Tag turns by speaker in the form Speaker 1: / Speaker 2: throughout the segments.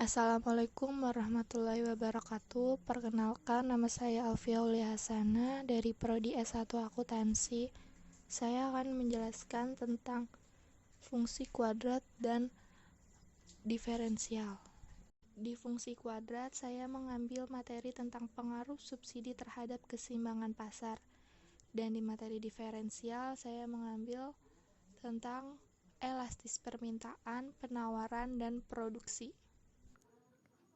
Speaker 1: Assalamualaikum warahmatullahi wabarakatuh. Perkenalkan, nama saya Alfia Ulihasana dari Prodi S1 Akuntansi. Saya akan menjelaskan tentang fungsi kuadrat dan diferensial. Di fungsi kuadrat, saya mengambil materi tentang pengaruh subsidi terhadap keseimbangan pasar. Dan di materi diferensial, saya mengambil tentang elastis permintaan, penawaran, dan produksi.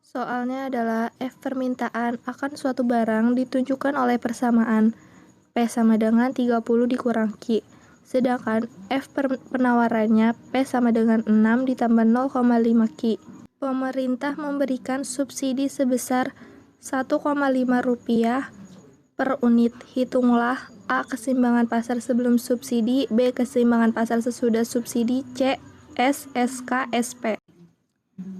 Speaker 2: Soalnya adalah F permintaan akan suatu barang ditunjukkan oleh persamaan P sama dengan 30 dikurang Q. Sedangkan F penawarannya P sama dengan 6 ditambah 0,5 Q. Pemerintah memberikan subsidi sebesar Rp1,5 per unit. Hitunglah A. Keseimbangan pasar sebelum subsidi, B. Keseimbangan pasar sesudah subsidi, C. S, SK, SP.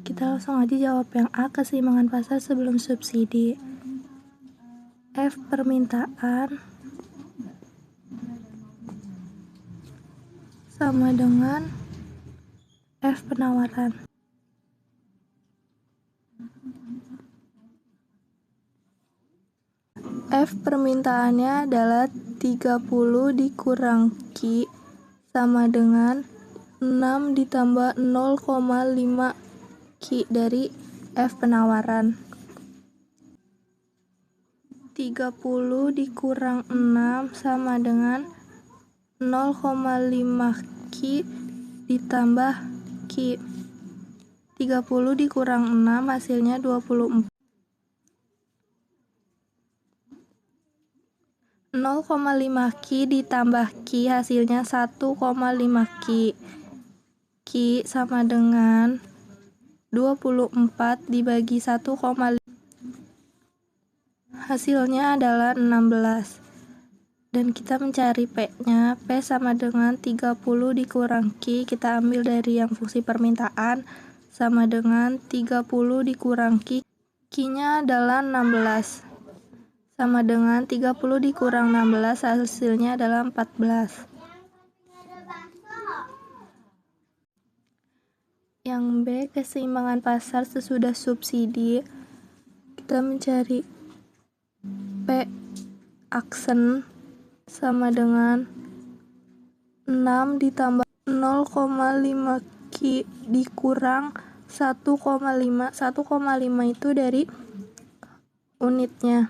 Speaker 2: Kita langsung aja jawab yang A, keseimbangan pasar sebelum subsidi. F permintaan sama dengan F penawaran. F permintaannya adalah 30 dikurang Q sama dengan 6 ditambah 0,5 Q dari F penawaran. 30 dikurang 6 sama dengan 0,5 Q ditambah Q. 30 dikurang 6 hasilnya 24. 0,5 Q ditambah Q hasilnya 1,5 Q. Q sama dengan 24 dibagi 1,5. Hasilnya adalah 16. Dan kita mencari P-nya. P sama dengan 30 dikurang Q. Kita ambil dari yang fungsi permintaan. Sama dengan 30 dikurang Q. Q-nya adalah 16. Sama dengan 30 dikurang 16. Hasilnya adalah 14. Yang B, keseimbangan pasar sesudah subsidi. Kita mencari P aksen sama dengan 6 ditambah 0,5 Q dikurang 1,5. 1,5 itu dari unitnya.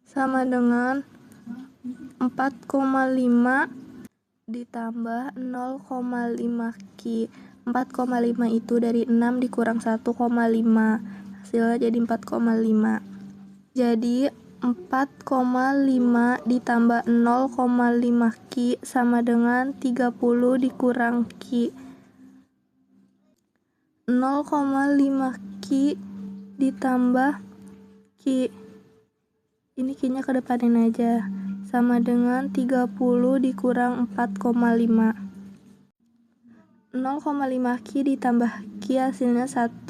Speaker 2: Sama dengan 4,5 ditambah 0,5 Q. 4,5 itu dari 6 dikurang 1,5. Hasilnya jadi 4,5. Jadi 4,5 ditambah 0,5 Q sama dengan 30 dikurang Q. 0,5 Q ditambah Q. Ini Q-nya kedepanin aja. Sama dengan 30 dikurang 4,5. 0,5 Q ditambah Q hasilnya 1,5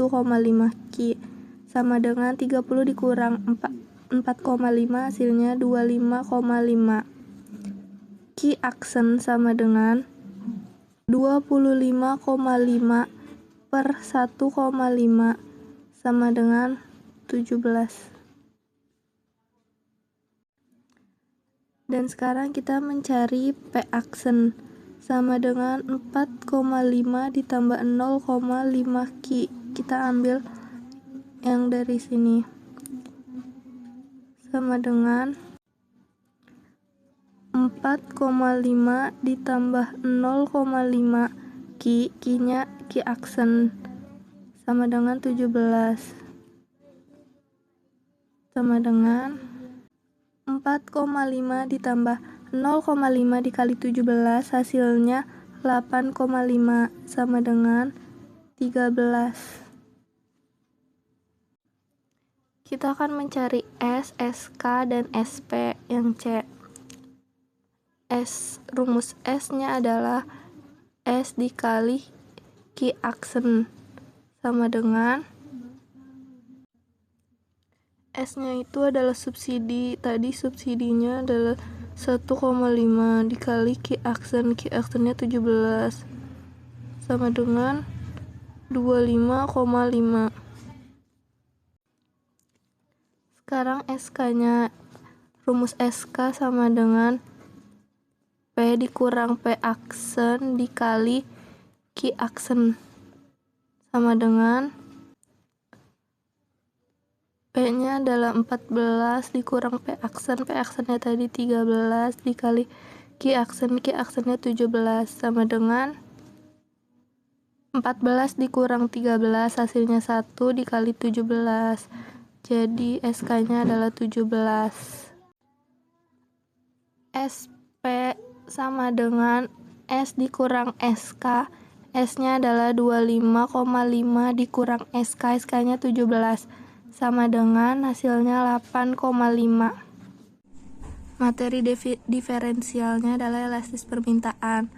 Speaker 2: Q. Sama dengan 30 dikurang 4,5 hasilnya 25,5. Q aksen sama dengan 25,5 per 1,5 sama dengan 17. Dan sekarang kita mencari P aksen sama dengan 4,5 ditambah 0,5 Q. Kita ambil yang dari sini. Sama dengan 4,5 ditambah 0,5 Q. Q-nya Q aksen sama dengan 17. Sama dengan 4,5 ditambah 0,5 dikali 17 hasilnya 8,5 sama dengan 13. Kita akan mencari S, SK, dan SP yang C. Rumus S-nya adalah S dikali Q aksen sama dengan S-nya itu adalah subsidi. Tadi subsidinya adalah 1,5 dikali Q aksen. Q aksennya 17 sama dengan 25,5. Sekarang SK-nya, rumus SK sama dengan P dikurang P aksen dikali Q aksen, sama dengan P-nya adalah 14 dikurang P aksennya tadi 13 dikali Q aksennya 17, sama dengan 14 dikurang 13 hasilnya 1 dikali 17. Jadi SK-nya adalah 17. SP sama dengan S dikurang SK. S-nya adalah 25,5 dikurang SK. SK-nya 17. Sama dengan hasilnya 8,5. Materi diferensialnya adalah elastis permintaan.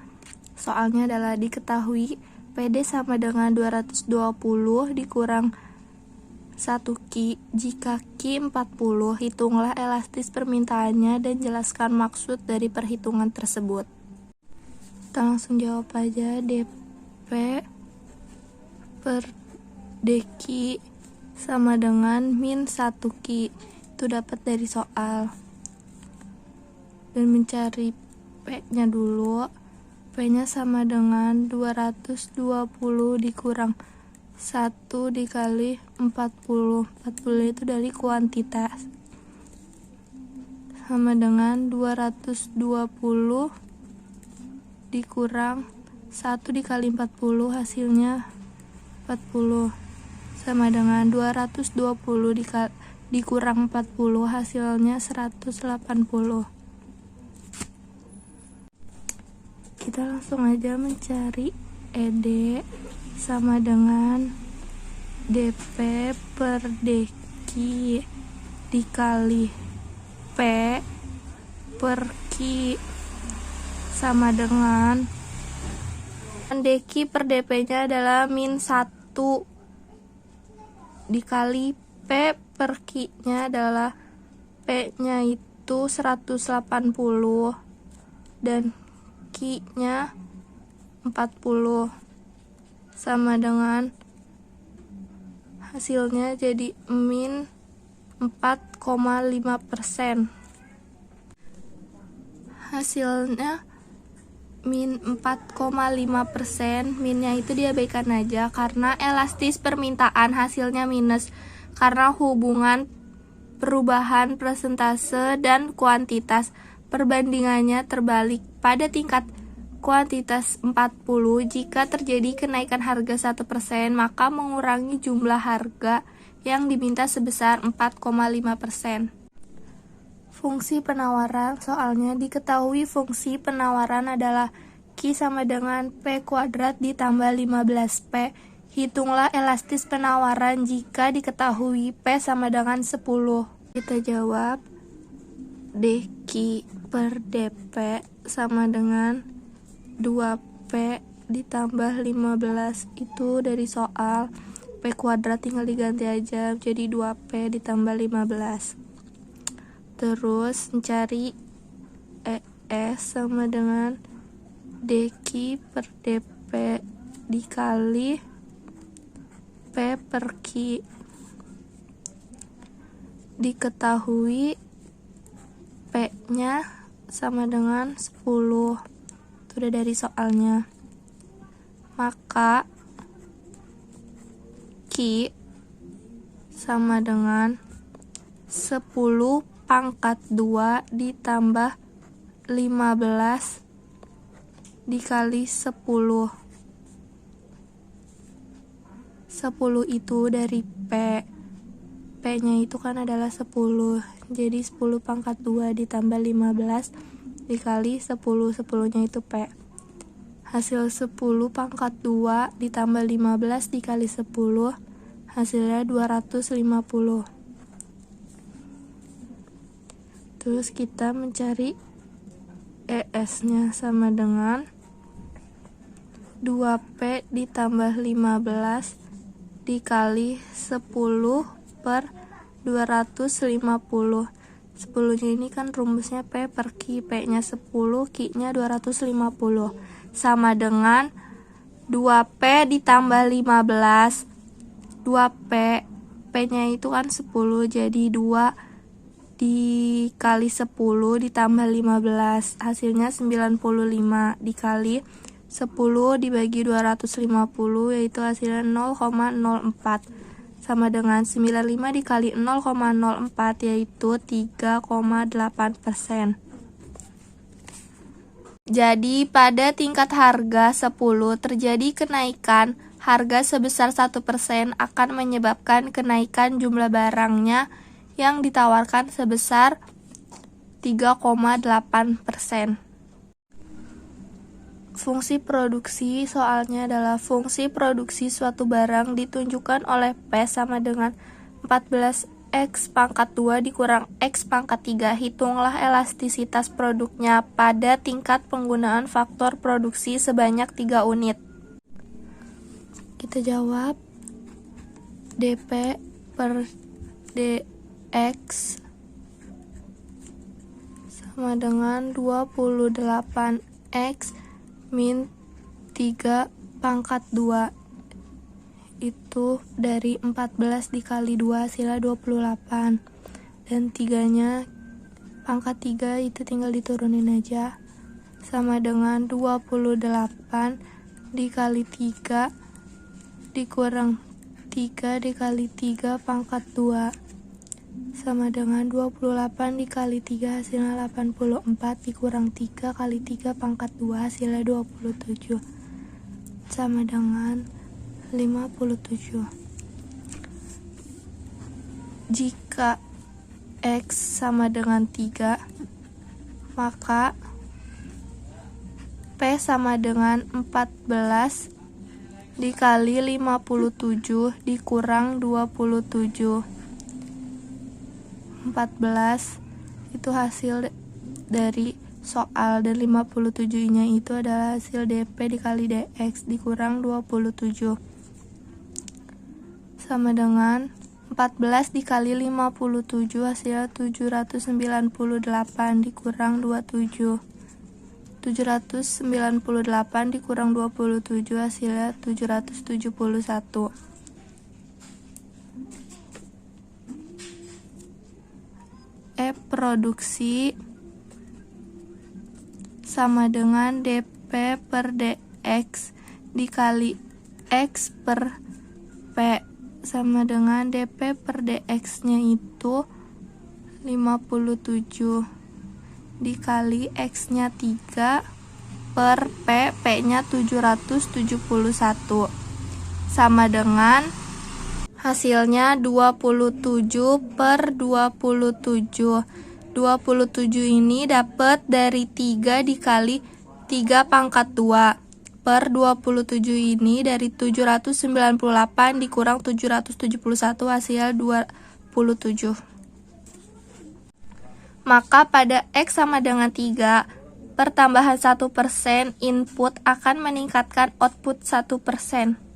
Speaker 2: Soalnya adalah diketahui PD sama dengan 220 dikurang 1 Q. Jika Q 40, hitunglah elastis permintaannya dan jelaskan maksud dari perhitungan tersebut. Kita langsung jawab aja. DP per DQ sama dengan min 1 Q. Itu dapat dari soal. Dan mencari P-nya dulu. P-nya sama dengan 220 dikurang 1 dikali 40. 40 itu dari kuantitas. Sama dengan 220 dikurang 1 dikali 40 hasilnya 40. Sama dengan 220 dikurang 40 hasilnya 180. Kita langsung aja mencari ED sama dengan DP per DQ dikali P per Q sama dengan DQ per DP nya adalah min 1 dikali P per Q nya adalah P nya itu 180 dan Q nya 40, sama dengan hasilnya jadi min 4,5%. Hasilnya min 4,5%. Minnya itu diabaikan aja karena elastis permintaan hasilnya minus, karena hubungan perubahan persentase dan kuantitas perbandingannya terbalik. Pada tingkat kuantitas 40, jika terjadi kenaikan harga 1%, maka mengurangi jumlah harga yang diminta sebesar 4,5%. Fungsi penawaran. Soalnya diketahui fungsi penawaran adalah Q sama dengan P kuadrat ditambah 15P. Hitunglah elastis penawaran jika diketahui P sama dengan 10. Kita jawab DQ per DP sama dengan 2P ditambah 15. Itu dari soal. P kuadrat tinggal diganti aja jadi 2P ditambah 15. Terus mencari ES sama dengan DQ per DP dikali P per Q. Diketahui P-nya sama dengan 10. Itu udah dari soalnya. Maka Q sama dengan 10 pangkat 2 ditambah 15 dikali 10. 10 itu dari P. P-nya itu kan adalah 10. Jadi 10 pangkat 2 ditambah 15 dikali 10. 10-nya itu P. Hasil 10 pangkat 2 ditambah 15 dikali 10 hasilnya 250. Terus kita mencari ES-nya sama dengan 2P ditambah 15 dikali 10 per 250. 10-nya ini kan rumusnya P per Q. P-nya 10, Q-nya 250. Sama dengan 2P ditambah 15. 2P, P-nya itu kan 10, jadi 2 dikali 10 ditambah 15, hasilnya 95, dikali 10 dibagi 250, yaitu hasilnya 0,04, sama dengan 95 dikali 0,04, yaitu 3,8%. Jadi pada tingkat harga 10 terjadi kenaikan harga sebesar 1% akan menyebabkan kenaikan jumlah barangnya yang ditawarkan sebesar 3,8%. Fungsi produksi soalnya adalah fungsi produksi suatu barang ditunjukkan oleh P sama dengan 14X pangkat 2 dikurang X pangkat 3. Hitunglah elastisitas produknya pada tingkat penggunaan faktor produksi sebanyak 3 unit. Kita jawab DP per DX sama dengan 28X min 3 pangkat 2, itu dari 14 dikali 2 hasilnya 28, dan 3-nya pangkat 3 itu tinggal diturunin aja, sama dengan 28 dikali 3 dikurang 3 dikali 3 pangkat 2, sama dengan 28 dikali 3 hasilnya 84, dikurang 3 kali 3 pangkat 2 hasilnya 27, sama dengan 57. Jika X sama dengan 3, maka P sama dengan 14 dikali 57 dikurang 27. 14 itu hasil dari soal, dan 57-nya itu adalah hasil DP dikali DX dikurang 27, sama dengan 14 dikali 57 hasilnya 798 dikurang 27. 798 dikurang 27 hasilnya 771. Produksi sama dengan DP per DX dikali X per P, sama dengan DP per DX nya itu 57 dikali X nya 3 per P, P nya 771, sama dengan hasilnya 27 per 27. 27 ini dapat dari 3 dikali 3 pangkat 2 per 27 ini dari 798 dikurang 771 hasil 27. Maka pada X sama dengan 3, pertambahan 1% input akan meningkatkan output 1%.